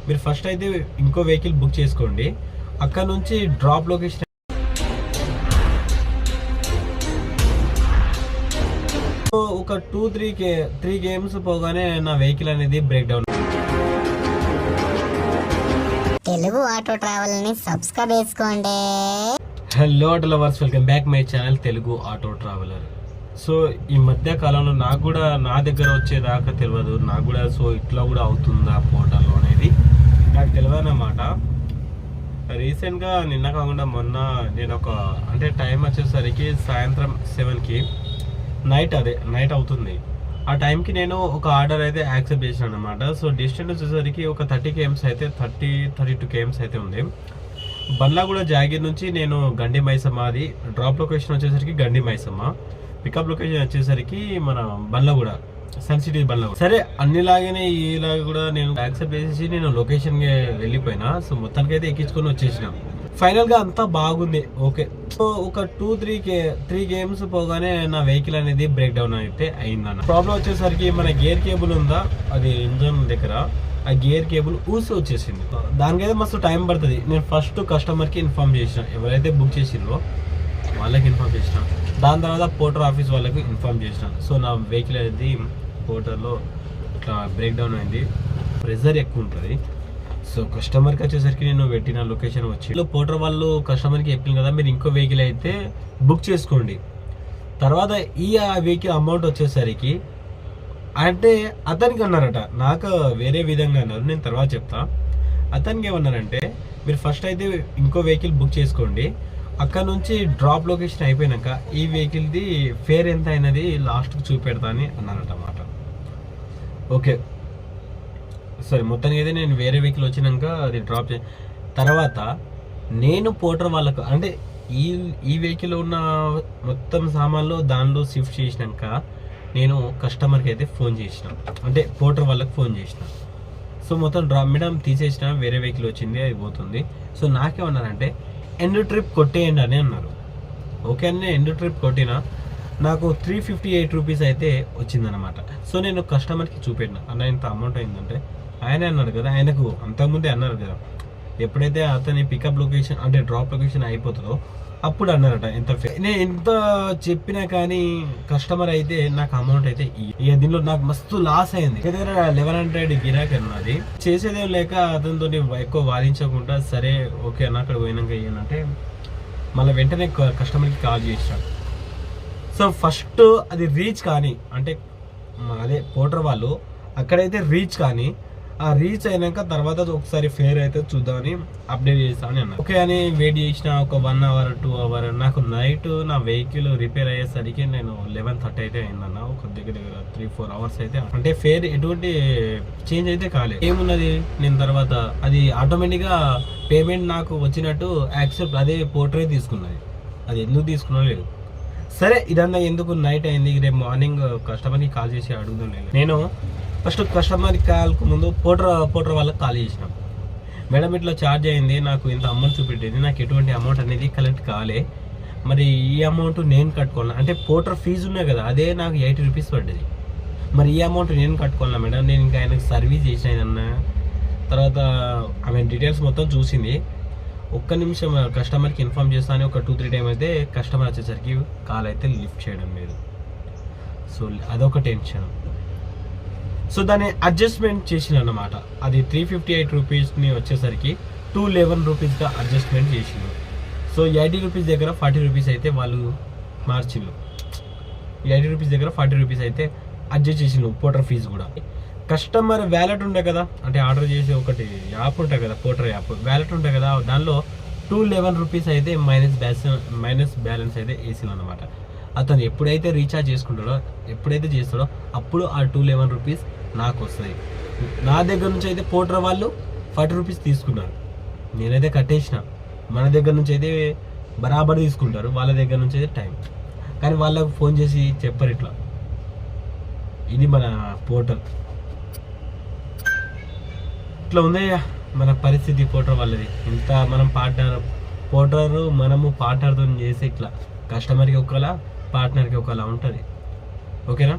మీరు ఫస్ట్ అయితే ఇంకో వెహికల్ బుక్ చేసుకోండి. అక్కడ నుంచి డ్రాప్ లొకేషన్ ఒక 2-3 గేమ్స్ పోగానే నా వెహికల్ అనేది break down. Telugu auto travel ని సబ్స్క్రైబ్ చేసుకోండి. Hello auto lovers, welcome back my channel Telugu auto traveller. So ఈ మధ్య కాలంలో నాకు కూడా నా దగ్గర వచ్చేదాకా తెలియదు, నాకు కూడా సో ఇట్లా కూడా అవుతుందా పోర్టల్లో అనేది నాకు తెలియదు అన్నమాట. రీసెంట్గా నిన్న కాకుండా మొన్న నేను అంటే టైం వచ్చేసరికి సాయంత్రం 7కి నైట్ అవుతుంది. ఆ టైంకి నేను ఒక ఆర్డర్ అయితే యాక్సెప్ట్ చేసాను అనమాట. సో డిస్టెన్స్ వచ్చేసరికి ఒక 30 km అయితే 32 km అయితే ఉంది. బండ్లగూడ జాగీర్ నుంచి నేను గండి మైసమ్మ, అది డ్రాప్ లొకేషన్ వచ్చేసరికి గండి మైసమ్మ, పికప్ లొకేషన్ వచ్చేసరికి మన బండ్లగూడ సన్ సిటీ బండ్లగూడ. సరే అన్నిలాగానే ఇలాగ కూడా నేను యాక్సెప్ట్ చేసేసి నేను లొకేషన్కి వెళ్ళిపోయినా. సో మొత్తానికి అయితే ఎక్కించుకొని వచ్చేసిన. ఫైనల్ గా అంతా బాగుంది, ఓకే. సో ఒక 2-3 గేమ్స్ పోగానే నా వెహికల్ అనేది బ్రేక్ డౌన్ అయితే అయిందన్న. ప్రాబ్లం వచ్చేసరికి మన గేర్ కేబుల్ ఉందా, అది ఇంజన్ దగ్గర ఆ గేర్ కేబుల్ ఊసి వచ్చేసింది. దానికైతే మస్తు టైం పడుతుంది. నేను ఫస్ట్ కస్టమర్కి ఇన్ఫార్మ్ చేసిన, ఎవరైతే బుక్ చేసిండ్రో వాళ్ళకి ఇన్ఫార్మ్ చేసిన. దాని తర్వాత పోర్టర్ ఆఫీస్ వాళ్ళకి ఇన్ఫార్మ్ చేసిన. సో నా వెహికల్ అనేది పోర్టర్లో ఇట్లా బ్రేక్ డౌన్ అయింది, ప్రెజర్ ఎక్కువ ఉంటుంది. సో కస్టమర్కి వచ్చేసరికి నేను పెట్టిన లొకేషన్ వచ్చి పోర్టర్ వాళ్ళు కస్టమర్కి చెప్పింది కదా, మీరు ఇంకో వెహికల్ అయితే బుక్ చేసుకోండి. తర్వాత ఆ వెహికల్ అమౌంట్ వచ్చేసరికి అంటే అతనికి అన్నారట, నాకు వేరే విధంగా అన్నారు, నేను తర్వాత చెప్తా. అతనికి ఏమన్నారంటే, మీరు ఫస్ట్ అయితే ఇంకో వెహికల్ బుక్ చేసుకోండి, అక్కడ నుంచి డ్రాప్ లొకేషన్ అయిపోయినాక ఈ వెహికల్ది ఫేర్ ఎంత అయినది లాస్ట్కి చూపెడతా అని అన్నారట అన్నమాట. ఓకే సరే, మొత్తానికి అయితే నేను వేరే వెహికల్ వచ్చినాక అది డ్రాప్ తర్వాత నేను పోర్టర్ వాళ్ళకు అంటే ఈ వెహికల్ ఉన్న మొత్తం సామాన్లు దానిలో షిఫ్ట్ చేసినాక నేను కస్టమర్కి అయితే ఫోన్ చేసిన, అంటే పోర్టర్ వాళ్ళకి ఫోన్ చేసిన. సో మొత్తం డ్రాప్ మేడం తీసేసిన, వేరే వెహికల్ వచ్చింది, అది పోతుంది. సో నాకేమన్నారంటే ఎండ్ ట్రిప్ కొట్టేయండి అని అన్నారు. ఓకే అని ఎండ్ ట్రిప్ కొట్టినా నాకు 358 రూపీస్ అయితే వచ్చిందనమాట. సో నేను కస్టమర్కి చూపెట్టిన, అన్న ఇంత అమౌంట్ అయిందంటే ఆయనే అన్నాడు కదా, ఆయనకు అంతకుముందే అన్నారు కదా, ఎప్పుడైతే అతని పికప్ లొకేషన్ అంటే డ్రాప్ లొకేషన్ అయిపోతుందో అప్పుడు అన్నారట ఎంత. నేను ఎంత చెప్పినా కానీ కస్టమర్ అయితే నాకు అమౌంట్ అయితే ఇక దీనిలో నాకు మస్తు లాస్ అయింది. దగ్గర 1100 గిరాకీ అన్నది, చేసేదేం లేక అతనితో ఎక్కువ వాదించకుండా సరే ఓకే అన్న అక్కడ పోయినాక ఏంటంటే మళ్ళీ వెంటనే కస్టమర్కి కాల్ చేసినాడు. సో ఫస్ట్ అది రీచ్ కానీ అంటే అదే పోర్టర్ వాళ్ళు అక్కడైతే రీచ్ కానీ ఆ రీచ్ అయినాక తర్వాత ఒకసారి ఫేర్ అయితే చూద్దామని అప్డేట్ చేస్తా అని అన్నారు. ఓకే అని వెయిట్ చేసిన ఒక 1 hour 2 hours. నాకు నైట్ నా వెహికల్ రిపేర్ అయ్యేసరికి నేను 11:30 అయితే అయిందన్న. ఒక దగ్గర 3-4 hours అయితే అంటే ఫేర్ ఎటువంటి చేంజ్ అయితే కాలేదు. ఏమున్నది నేను తర్వాత అది ఆటోమేటిక్గా పేమెంట్ నాకు వచ్చినట్టు యాక్సెప్ట్ అదే పోర్టరే తీసుకున్నది, అది ఎందుకు తీసుకున్నా లేదు. సరే ఇదన్నా ఎందుకు నైట్ అయింది, రేపు మార్నింగ్ కస్టమర్కి కాల్ చేసి అడుగుతున్నాను. నేను ఫస్ట్ కస్టమర్కి కాల్కు ముందు పోర్టర్ వాళ్ళకి కాల్ చేసినాం. మేడం ఇట్లా ఛార్జ్ అయింది, నాకు ఇంత అమౌంట్ చూపెట్టింది, నాకు ఎటువంటి అమౌంట్ అనేది కలెక్ట్ కాలే, మరి ఈ అమౌంట్ నేను కట్టుకోవాలా అంటే పోర్టర్ ఫీజు ఉన్నాయి కదా అదే నాకు 80 రూపీస్ పడ్డది, మరి ఈ అమౌంట్ నేను కట్టుకోవాలా మేడం, నేను ఇంకా ఆయనకు సర్వీస్ చేసిన. తర్వాత ఆమె డీటెయిల్స్ మొత్తం చూసింది. ఒక్క నిమిషం కస్టమర్కి ఇన్ఫార్మ్ చేస్తాను, ఒక 2-3 టైం అయితే కస్టమర్ వచ్చేసరికి కాల్ అయితే లిఫ్ట్ చేయడం లేదు. సో అదొక టెన్షన్. సో దాన్ని అడ్జస్ట్మెంట్ చేసిన అన్నమాట. అది 358 రూపీస్ని వచ్చేసరికి 211 రూపీస్గా అడ్జస్ట్మెంట్ చేసిండు. సో 80 రూపీస్ దగ్గర 40 రూపీస్ అయితే వాళ్ళు మార్చిండు. 80 రూపీస్ దగ్గర 40 రూపీస్ అయితే అడ్జస్ట్ చేసిండు పోర్టర్ ఫీజు కూడా. కస్టమర్ వ్యాలెట్ ఉండే కదా, అంటే ఆర్డర్ చేసి ఒకటి యాప్ ఉంటాయి కదా, పోర్టర్ యాప్ వ్యాలెట్ ఉంటాయి కదా, దానిలో 211 రూపీస్ అయితే మైనస్ బ్యాలెన్స్ అయితే వేసింది అనమాట. అతను ఎప్పుడైతే రీఛార్జ్ చేసుకుంటాడో ఎప్పుడైతే చేస్తాడో అప్పుడు ఆ 211 రూపీస్ నాకు వస్తుంది. నా దగ్గర నుంచి అయితే పోర్టర్ వాళ్ళు 40 రూపీస్ తీసుకున్నారు, నేనైతే కట్టేసిన. మన దగ్గర నుంచి అయితే బరాబర్ తీసుకుంటారు, వాళ్ళ దగ్గర నుంచి అయితే టైం. కానీ వాళ్ళకు ఫోన్ చేసి చెప్పరు ఇట్లా. ఇది మన పోర్టర్, ఇట్లా ఉందయ్యా మన పరిస్థితి పోర్టర్ వాళ్ళది. ఇంత మనం మనము పార్ట్నర్తో చేసి ఇట్లా కస్టమర్కి ఒకలా పార్ట్నర్కి ఒకలా ఉంటుంది. ఓకేనా?